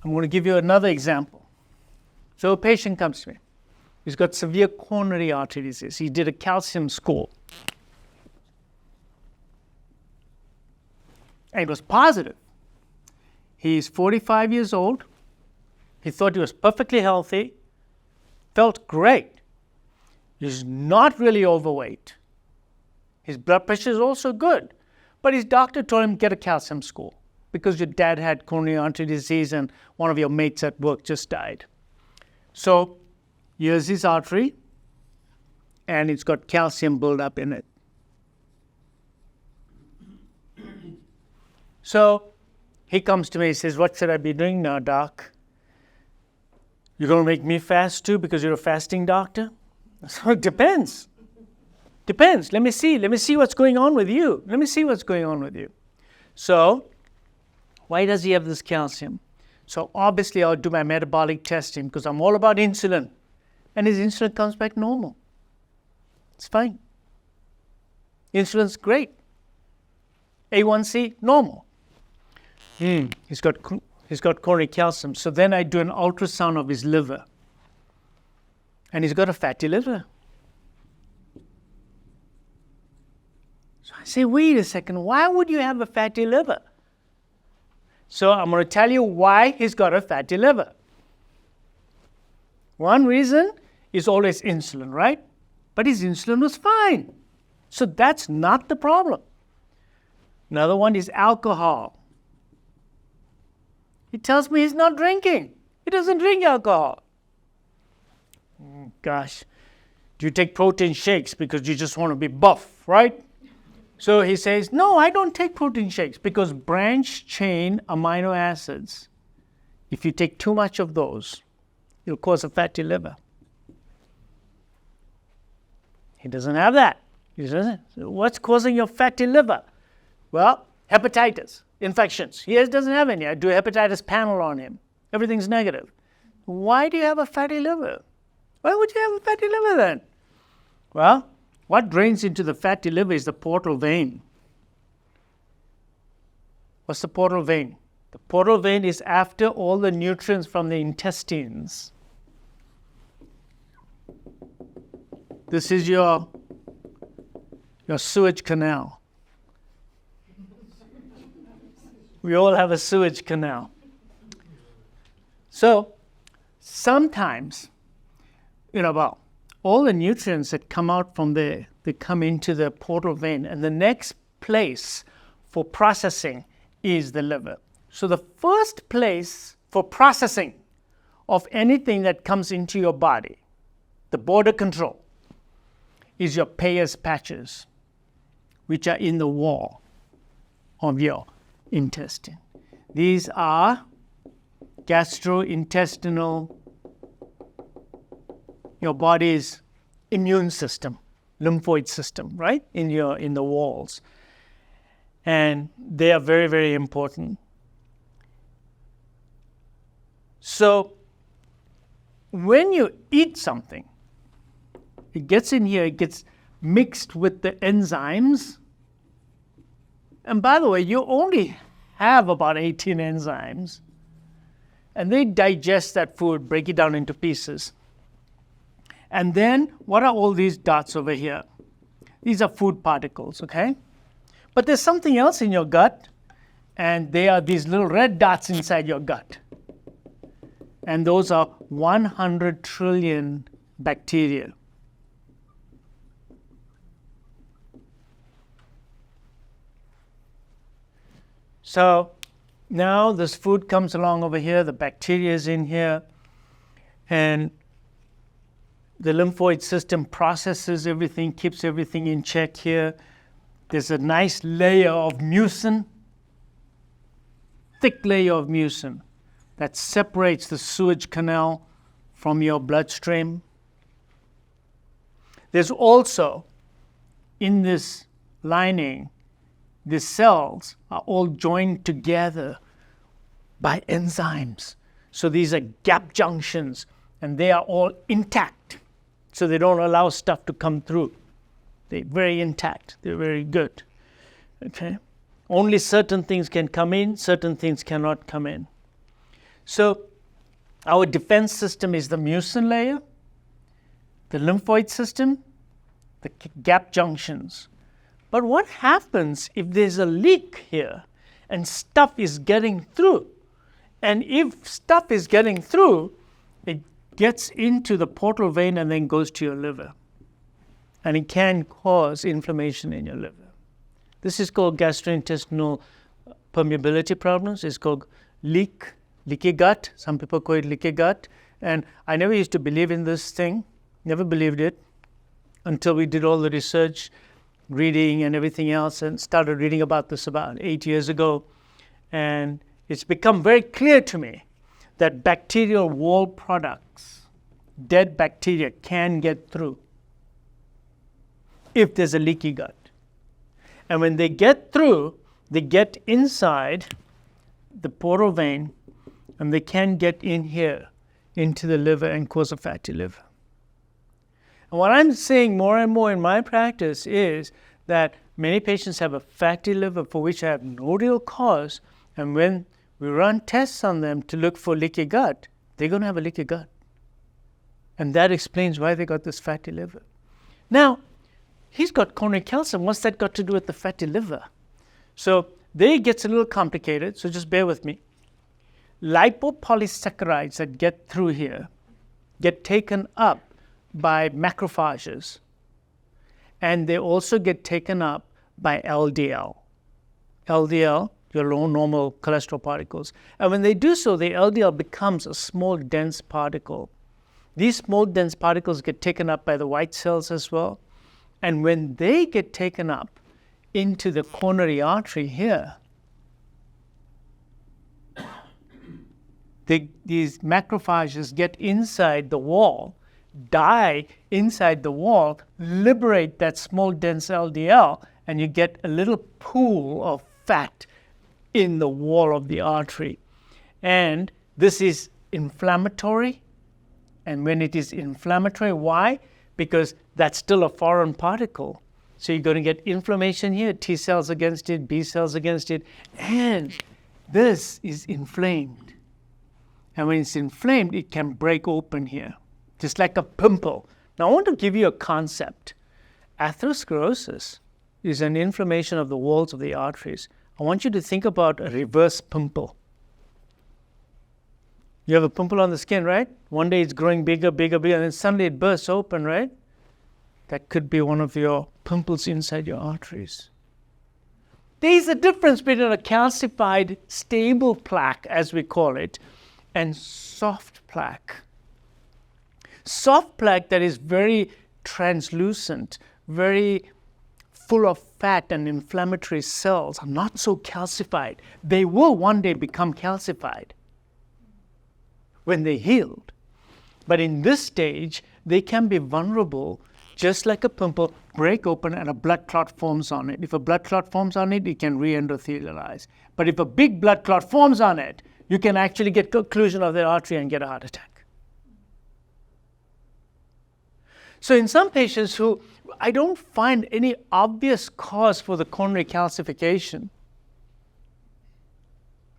I'm going to give you another example. So a patient comes to me. He's got severe coronary artery disease. He did a calcium score. And it was positive. He's 45 years old. He thought he was perfectly healthy, felt great. He's not really overweight. His blood pressure is also good. But his doctor told him, get a calcium score because your dad had coronary artery disease and one of your mates at work just died. So here's his artery, and it's got calcium buildup in it. So he comes to me, he says, what should I be doing now, doc? You're going to make me fast too because you're a fasting doctor? So it depends. Depends. Let me see what's going on with you. Let me see what's going on with you. So why does he have this calcium? So obviously I'll do my metabolic testing because I'm all about insulin. And his insulin comes back normal. It's fine. Insulin's great. A1C, normal. He's got coronary calcium. So then I do an ultrasound of his liver. And he's got a fatty liver. So I say, wait a second, why would you have a fatty liver? So I'm going to tell you why he's got a fatty liver. One reason is always insulin, right? But his insulin was fine. So that's not the problem. Another one is alcohol. He tells me he's not drinking. He doesn't drink alcohol. Gosh, do you take protein shakes because you just want to be buff, right? So he says, no, I don't take protein shakes because branch-chain amino acids, if you take too much of those, it'll cause a fatty liver. He doesn't have that. He doesn't. So what's causing your fatty liver? Well, hepatitis, infections. He doesn't have any. I do a hepatitis panel on him. Everything's negative. Why do you have a fatty liver? Why would you have a fatty liver then? Well, what drains into the fatty liver is the portal vein. What's the portal vein? The portal vein is after all the nutrients from the intestines. This is your sewage canal. We all have a sewage canal. So sometimes, well, all the nutrients that come out from there, they come into the portal vein, and the next place for processing is the liver. So the first place for processing of anything that comes into your body, the border control, is your Peyer's patches, which are in the wall of your intestine. These are gastrointestinal, your body's immune system, lymphoid system, right? In the walls. And they are very, very important. So when you eat something, it gets in here, it gets mixed with the enzymes. And by the way, you only have about 18 enzymes. And they digest that food, break it down into pieces. And then, what are all these dots over here? These are food particles, okay? But there's something else in your gut, and they are these little red dots inside your gut. And those are 100 trillion bacteria. So now this food comes along over here, the bacteria is in here, and the lymphoid system processes everything, keeps everything in check here. There's a nice layer of mucin, thick layer of mucin that separates the sewage canal from your bloodstream. There's also, in this lining, the cells are all joined together by enzymes. So these are gap junctions, and they are all intact. So they don't allow stuff to come through. They're very intact. They're very good. Okay? Only certain things can come in, certain things cannot come in. So our defense system is the mucin layer, the lymphoid system, the gap junctions. But what happens if there's a leak here and stuff is getting through? And if stuff is getting through, it gets into the portal vein and then goes to your liver. And it can cause inflammation in your liver. This is called gastrointestinal permeability problems. It's called leaky gut. Some people call it leaky gut. And I never used to believe in this thing, never believed it, until we did all the research, reading and everything else, and started reading about this about 8 years ago. And it's become very clear to me that bacterial wall products, dead bacteria, can get through if there's a leaky gut. And when they get through, they get inside the portal vein, and they can get in here into the liver and cause a fatty liver. And what I'm seeing more and more in my practice is that many patients have a fatty liver for which I have no real cause, and when we run tests on them to look for leaky gut, they're going to have a leaky gut. And that explains why they got this fatty liver. Now, he's got coronary calcium. What's that got to do with the fatty liver? So there it gets a little complicated, so just bear with me. Lipopolysaccharides that get through here get taken up by macrophages, and they also get taken up by LDL. LDL, your low normal cholesterol particles. And when they do so, the LDL becomes a small dense particle. These small dense particles get taken up by the white cells as well. And when they get taken up into the coronary artery here, these macrophages get inside the wall, die inside the wall, liberate that small dense LDL, and you get a little pool of fat in the wall of the artery. And this is inflammatory. And when it is inflammatory, why? Because that's still a foreign particle. So you're going to get inflammation here, T cells against it, B cells against it, and this is inflamed. And when it's inflamed, it can break open here, just like a pimple. Now I want to give you a concept. Atherosclerosis is an inflammation of the walls of the arteries. I want you to think about a reverse pimple. You have a pimple on the skin, right? One day it's growing bigger, bigger, bigger, and then suddenly it bursts open, right? That could be one of your pimples inside your arteries. There's a difference between a calcified, stable plaque, as we call it, and soft plaque. Soft plaque that is very translucent, very full of fat and inflammatory cells, are not so calcified. They will one day become calcified when they healed. But in this stage, they can be vulnerable, just like a pimple, break open and a blood clot forms on it. If a blood clot forms on it, it can re-endothelialize. But if a big blood clot forms on it, you can actually get occlusion of the artery and get a heart attack. So in some patients who I don't find any obvious cause for the coronary calcification,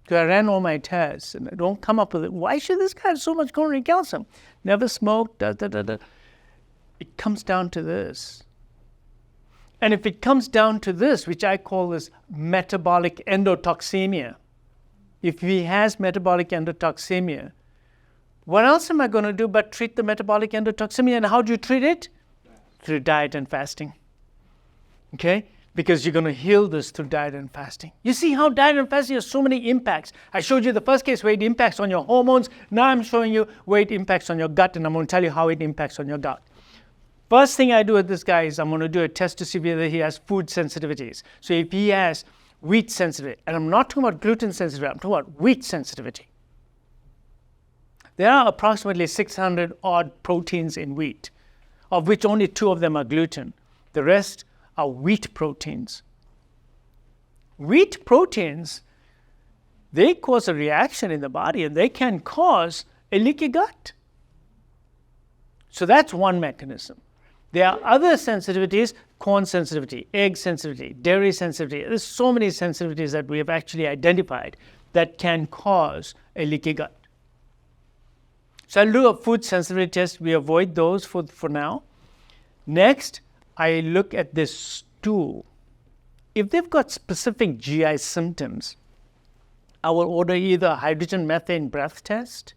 because I ran all my tests and I don't come up with it. Why should this guy have so much coronary calcium? Never smoked, It comes down to this. And if it comes down to this, which I call this metabolic endotoxemia, if he has metabolic endotoxemia, what else am I going to do but treat the metabolic endotoxemia? And how do you treat it? Through diet and fasting. Okay? Because you're going to heal this through diet and fasting. You see how diet and fasting has so many impacts. I showed you the first case where it impacts on your hormones. Now I'm showing you where it impacts on your gut, and I'm going to tell you how it impacts on your gut. First thing I do with this guy is I'm going to do a test to see whether he has food sensitivities. So if he has wheat sensitivity, and I'm not talking about gluten sensitivity, I'm talking about wheat sensitivity. There are approximately 600 odd proteins in wheat, of which only 2 of them are gluten. The rest are wheat proteins. Wheat proteins, they cause a reaction in the body and they can cause a leaky gut. So that's one mechanism. There are other sensitivities, corn sensitivity, egg sensitivity, dairy sensitivity. There's so many sensitivities that we have actually identified that can cause a leaky gut. So I'll do a food sensitivity test. We avoid those for now. Next, I look at this stool. If they've got specific GI symptoms, I will order either a hydrogen methane breath test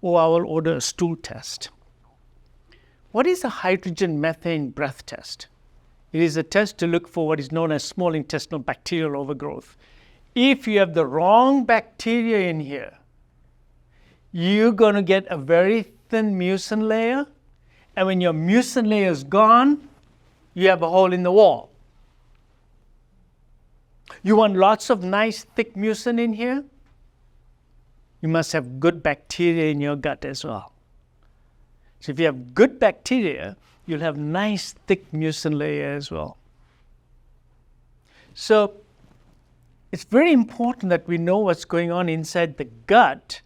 or I will order a stool test. What is a hydrogen methane breath test? It is a test to look for what is known as small intestinal bacterial overgrowth. If you have the wrong bacteria in here, you're going to get a very thin mucin layer, and when your mucin layer is gone, you have a hole in the wall. You want lots of nice thick mucin in here? You must have good bacteria in your gut as well. So if you have good bacteria, you'll have nice thick mucin layer as well. So it's very important that we know what's going on inside the gut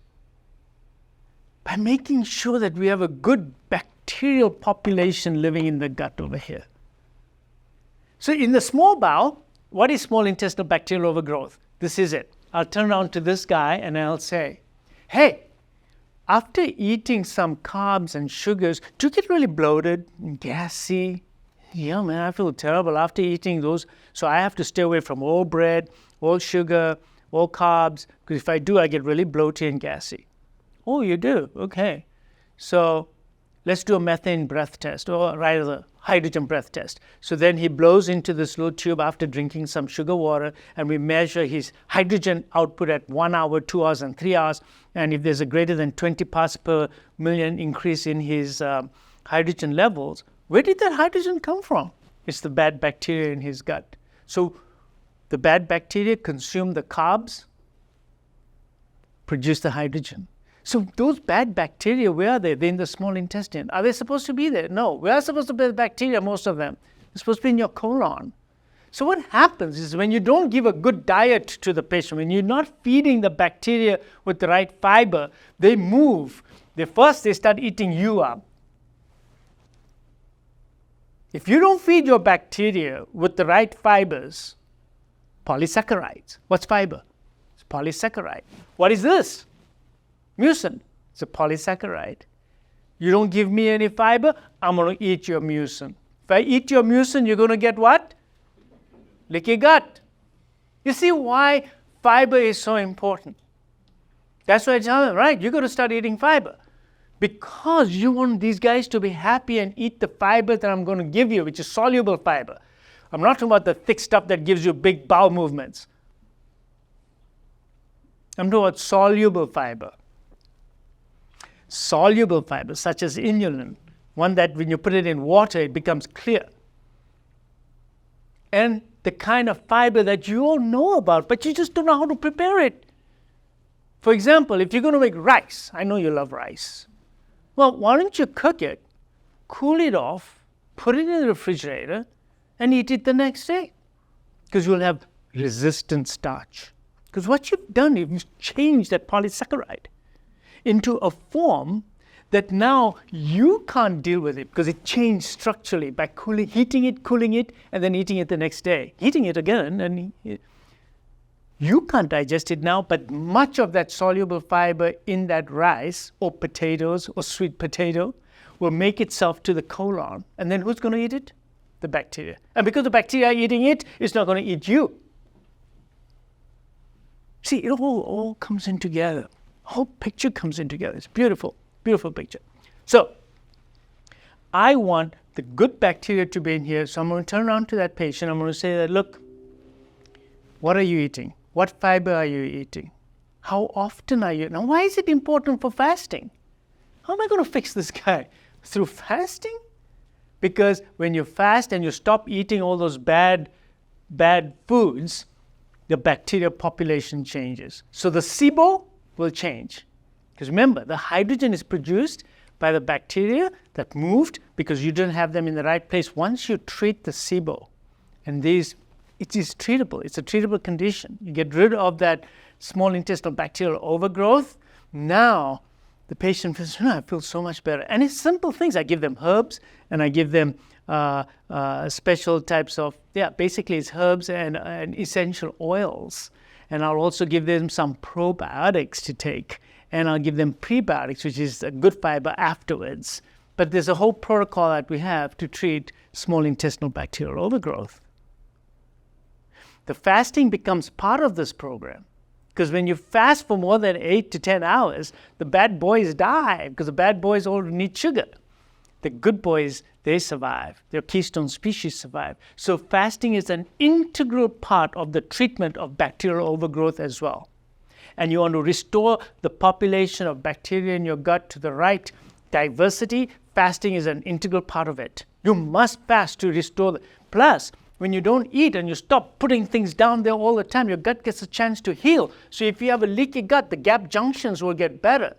by making sure that we have a good bacterial population living in the gut over here. So in the small bowel, what is small intestinal bacterial overgrowth? This is it. I'll turn around to this guy and I'll say, hey, after eating some carbs and sugars, do you get really bloated and gassy? Yeah, man, I feel terrible after eating those. So I have to stay away from all bread, all sugar, all carbs, because if I do, I get really bloated and gassy. Oh, you do? Okay. So let's do a methane breath test, or rather a hydrogen breath test. So then he blows into this little tube after drinking some sugar water, and we measure his hydrogen output at 1 hour, 2 hours, and 3 hours. And if there's a greater than 20 parts per million increase in his hydrogen levels, where did that hydrogen come from? It's the bad bacteria in his gut. So the bad bacteria consume the carbs, produce the hydrogen. So those bad bacteria, where are they? They're in the small intestine. Are they supposed to be there? No. Where are supposed to be the bacteria, most of them? They're supposed to be in your colon. So what happens is when you don't give a good diet to the patient, when you're not feeding the bacteria with the right fiber, they move. They start eating you up. If you don't feed your bacteria with the right fibers, polysaccharides. What's fiber? It's polysaccharide. What is this? Mucin. It's a polysaccharide. You don't give me any fiber, I'm going to eat your mucin. If I eat your mucin, you're going to get what? Leaky gut. You see why fiber is so important? That's why I tell them, right, you're going to start eating fiber. Because you want these guys to be happy and eat the fiber that I'm going to give you, which is soluble fiber. I'm not talking about the thick stuff that gives you big bowel movements. I'm talking about soluble fiber. Soluble fibers, such as inulin, one that when you put it in water, it becomes clear. And the kind of fiber that you all know about, but you just don't know how to prepare it. For example, if you're going to make rice, I know you love rice. Well, why don't you cook it, cool it off, put it in the refrigerator, and eat it the next day? Because you'll have resistant starch. Because what you've done, you've changed that polysaccharide into a form that now you can't deal with it because it changed structurally by heating it, cooling it, and then eating it the next day. Heating it again, and you can't digest it now, but much of that soluble fiber in that rice or potatoes or sweet potato will make itself to the colon. And then who's going to eat it? The bacteria. And because the bacteria are eating it, it's not going to eat you. See, it all comes in together. The whole picture comes in together. It's beautiful, beautiful picture. So I want the good bacteria to be in here. So I'm going to turn around to that patient. I'm going to say that, look, what are you eating? What fiber are you eating? How often are you? Now, why is it important for fasting? How am I going to fix this guy? Through fasting? Because when you fast and you stop eating all those bad foods, the bacteria population changes. So the SIBO will change. Because remember, the hydrogen is produced by the bacteria that moved because you didn't have them in the right place. Once you treat the SIBO, and it is treatable. It's a treatable condition. You get rid of that small intestinal bacterial overgrowth. Now, the patient feels, I feel so much better. And it's simple things. I give them herbs, and I give them special types of, basically it's herbs and essential oils. and I'll also give them some probiotics to take, and I'll give them prebiotics, which is a good fiber afterwards. But there's a whole protocol that we have to treat small intestinal bacterial overgrowth. The fasting becomes part of this program, because when you fast for more than 8 to 10 hours, the bad boys die, because the bad boys all need sugar. The good boys, they survive. Their keystone species survive. So fasting is an integral part of the treatment of bacterial overgrowth as well. And you want to restore the population of bacteria in your gut to the right diversity. Fasting is an integral part of it. You must fast to restore Plus, when you don't eat and you stop putting things down there all the time, your gut gets a chance to heal. So if you have a leaky gut, the gap junctions will get better.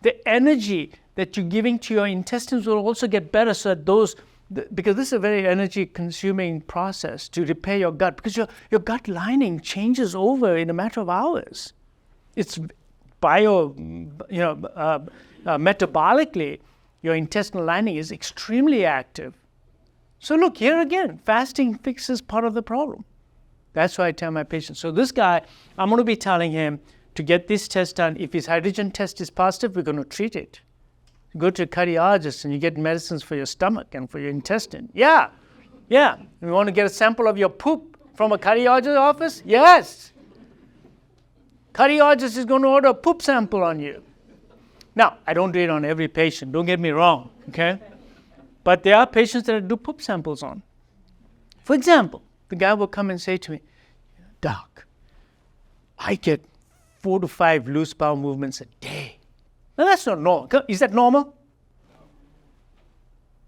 The energy that you're giving to your intestines will also get better, so that because this is a very energy-consuming process to repair your gut, because your gut lining changes over in a matter of hours. It's metabolically, your intestinal lining is extremely active. So look, here again, fasting fixes part of the problem. That's why I tell my patients. So this guy, I'm going to be telling him to get this test done. If his hydrogen test is positive, we're going to treat it. You go to a cardiologist and you get medicines for your stomach and for your intestine. Yeah. You want to get a sample of your poop from a cardiologist's office? Yes. Cardiologist is going to order a poop sample on you. Now, I don't do it on every patient. Don't get me wrong, okay? But there are patients that I do poop samples on. For example, the guy will come and say to me, Doc, I get 4 to 5 loose bowel movements a day. Now, that's not normal. Is that normal?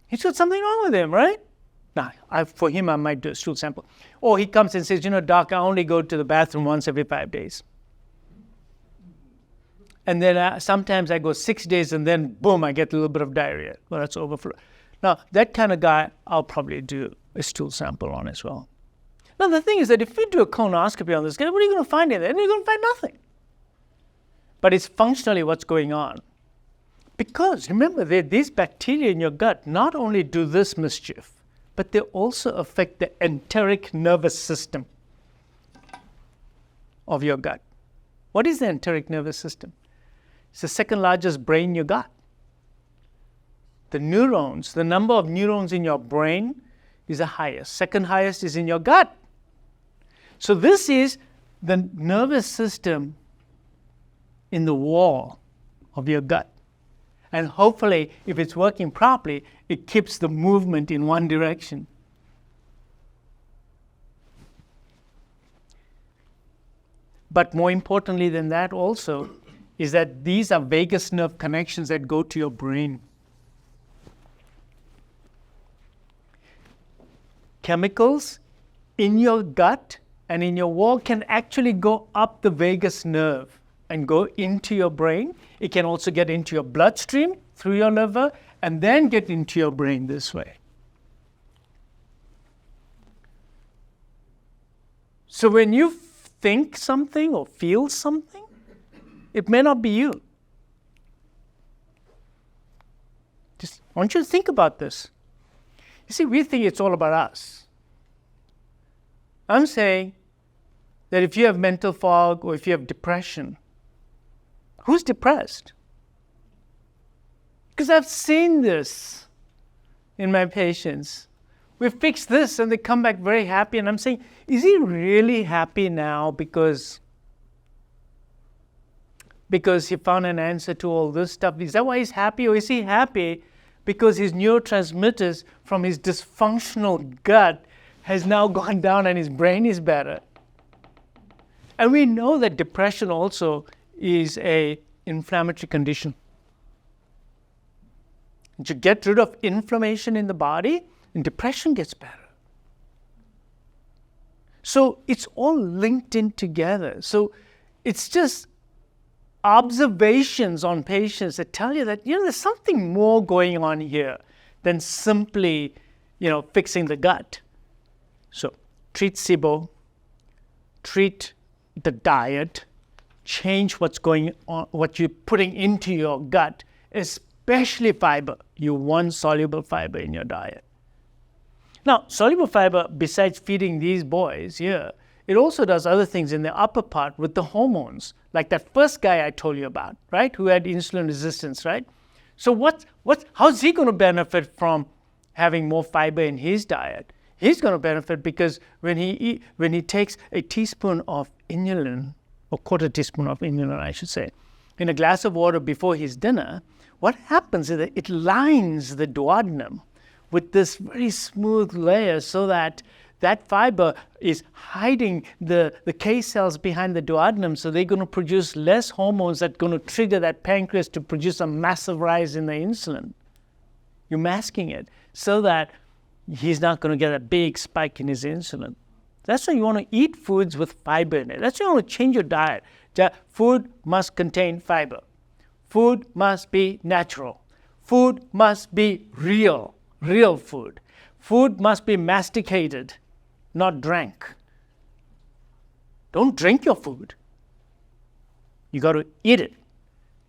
He's got something wrong with him, right? Now, for him, I might do a stool sample. Or he comes and says, Doc, I only go to the bathroom once every 5 days. And then sometimes I go 6 days and then, boom, I get a little bit of diarrhea. Well, that's overflow. Now, that kind of guy, I'll probably do a stool sample on as well. Now, the thing is that if you do a colonoscopy on this guy, what are you going to find in there? You're going to find nothing. But it's functionally what's going on. Because, remember, these bacteria in your gut not only do this mischief, but they also affect the enteric nervous system of your gut. What is the enteric nervous system? It's the second largest brain you got. The neurons, the number of neurons in your brain is the highest. Second highest is in your gut. So this is the nervous system in the wall of your gut. And hopefully, if it's working properly, it keeps the movement in one direction. But more importantly than that also is that these are vagus nerve connections that go to your brain. Chemicals in your gut and in your wall can actually go up the vagus nerve and go into your brain. It can also get into your bloodstream through your liver and then get into your brain this way. So when you think something or feel something, it may not be you. Just I want you to think about this. You see, we think it's all about us. I'm saying that if you have mental fog or if you have depression, who's depressed? Because I've seen this in my patients. We fix this and they come back very happy, and I'm saying, is he really happy now because he found an answer to all this stuff? Is that why he's happy? Or is he happy because his neurotransmitters from his dysfunctional gut has now gone down and his brain is better? And we know that depression also is an inflammatory condition. And to get rid of inflammation in the body, and depression gets better. So it's all linked in together. So it's just observations on patients that tell you that, there's something more going on here than simply, fixing the gut. So treat SIBO, treat the diet, change what's going on, what you're putting into your gut, especially fiber. You want soluble fiber in your diet. Now, soluble fiber, besides feeding these boys here, it also does other things in the upper part with the hormones, like that first guy I told you about, right, who had insulin resistance, right? So how's he going to benefit from having more fiber in his diet? He's going to benefit because when he takes a teaspoon of inulin, or quarter teaspoon of inulin, I should say, in a glass of water before his dinner, what happens is that it lines the duodenum with this very smooth layer so that that fiber is hiding the K cells behind the duodenum, so they're going to produce less hormones that are going to trigger that pancreas to produce a massive rise in the insulin. You're masking it so that he's not going to get a big spike in his insulin. That's why you want to eat foods with fiber in it. That's why you want to change your diet. Food must contain fiber. Food must be natural. Food must be real food. Food must be masticated, not drank. Don't drink your food. You got to eat it.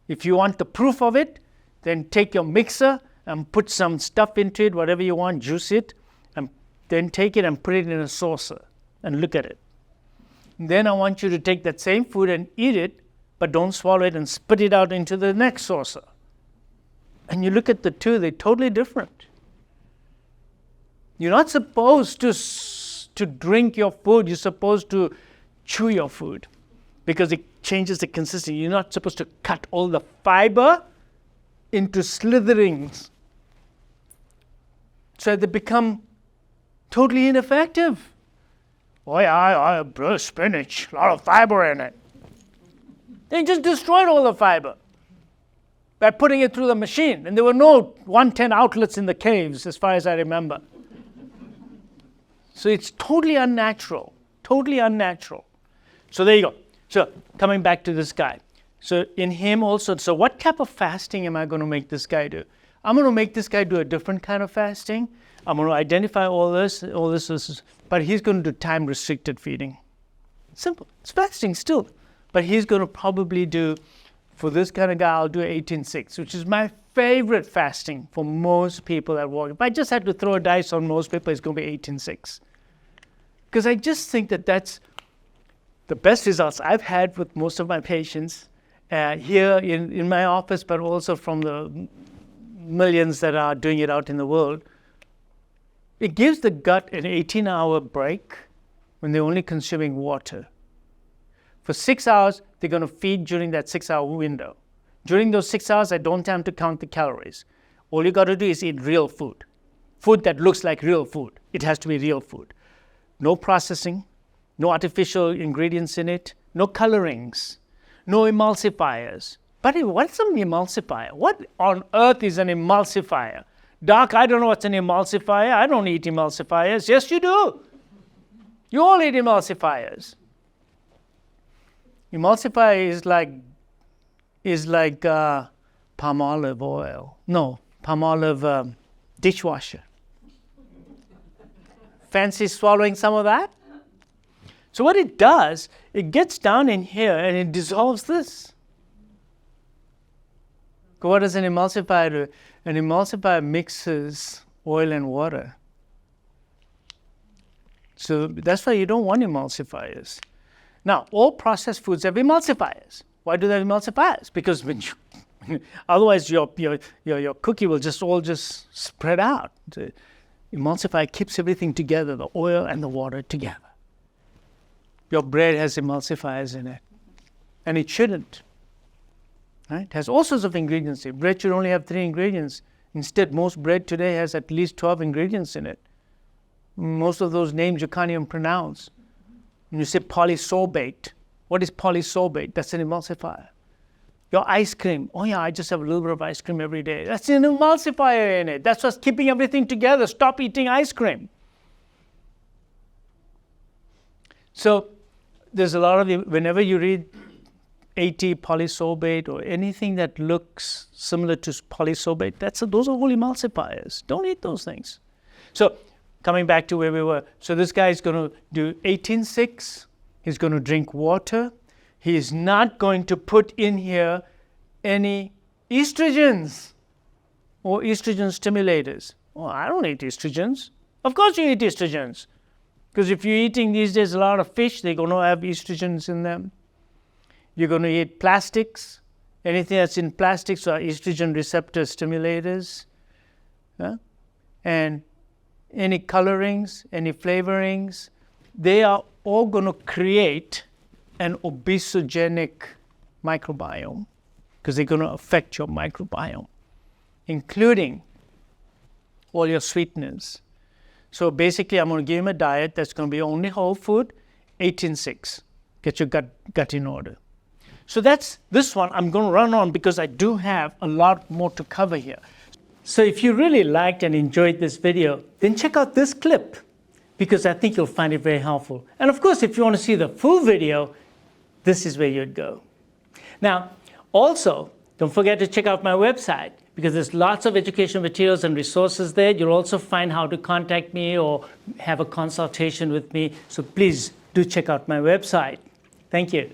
If you want the proof of it, then take your mixer and put some stuff into it, whatever you want, juice it, and then take it and put it in a saucer and look at it. Then I want you to take that same food and eat it, but don't swallow it and spit it out into the next saucer. And you look at the two, they're totally different. You're not supposed to drink your food, you're supposed to chew your food because it changes the consistency. You're not supposed to cut all the fiber into slitherings so they become totally ineffective. Oh yeah, spinach, a lot of fiber in it. They just destroyed all the fiber by putting it through the machine. And there were no 110 outlets in the caves, as far as I remember. So it's totally unnatural, totally unnatural. So there you go. So coming back to this guy. So in him also, so what type of fasting am I going to make this guy do? I'm going to make this guy do a different kind of fasting. I'm going to identify all this, but he's going to do time-restricted feeding. Simple. It's fasting still. But he's going to probably do, for this kind of guy, I'll do 18-6, which is my favorite fasting for most people that walk. If I just had to throw a dice on most people, it's going to be 18-6. Because I just think that that's the best results I've had with most of my patients here in my office, but also from the millions that are doing it out in the world. It gives the gut an 18-hour break when they're only consuming water. For 6 hours, they're going to feed during that 6-hour window. During those 6 hours, I don't have to count the calories. All you got to do is eat real food. Food that looks like real food. It has to be real food. No processing, no artificial ingredients in it, no colorings, no emulsifiers. But what's an emulsifier? What on earth is an emulsifier? Doc, I don't know what's an emulsifier. I don't eat emulsifiers. Yes, you do. You all eat emulsifiers. Emulsifier is like palm olive oil. No, palm olive dishwasher. Fancy swallowing some of that? So what it does, it gets down in here and it dissolves this. What does an emulsifier do? An emulsifier mixes oil and water. So that's why you don't want emulsifiers. Now, all processed foods have emulsifiers. Why do they have emulsifiers? Because when you, otherwise your cookie will just spread out. The emulsifier keeps everything together, the oil and the water together. Your bread has emulsifiers in it, and it shouldn't. Right? It has all sorts of ingredients. Bread should only have 3 ingredients. Instead, most bread today has at least 12 ingredients in it. Most of those names you can't even pronounce. When you say polysorbate, what is polysorbate? That's an emulsifier. Your ice cream, oh yeah, I just have a little bit of ice cream every day. That's an emulsifier in it. That's what's keeping everything together. Stop eating ice cream. So there's a lot of, whenever you read AT polysorbate or anything that looks similar to polysorbate, those are all emulsifiers. Don't eat those things. So coming back to where we were. So this guy is going to do 18-6. He's going to drink water. He is not going to put in here any estrogens or estrogen stimulators. Oh, I don't eat estrogens. Of course you eat estrogens. Because if you're eating these days a lot of fish, they're going to have estrogens in them. You're going to eat plastics. Anything that's in plastics are estrogen receptor stimulators. Yeah? And any colorings, any flavorings, they are all going to create an obesogenic microbiome because they're going to affect your microbiome, including all your sweeteners. So basically, I'm going to give him a diet that's going to be only whole food, 18-6. Get your gut in order. So that's this one I'm going to run on because I do have a lot more to cover here. So if you really liked and enjoyed this video, then check out this clip because I think you'll find it very helpful. And of course, if you want to see the full video, this is where you'd go. Now, also, don't forget to check out my website because there's lots of educational materials and resources there. You'll also find how to contact me or have a consultation with me. So please do check out my website. Thank you.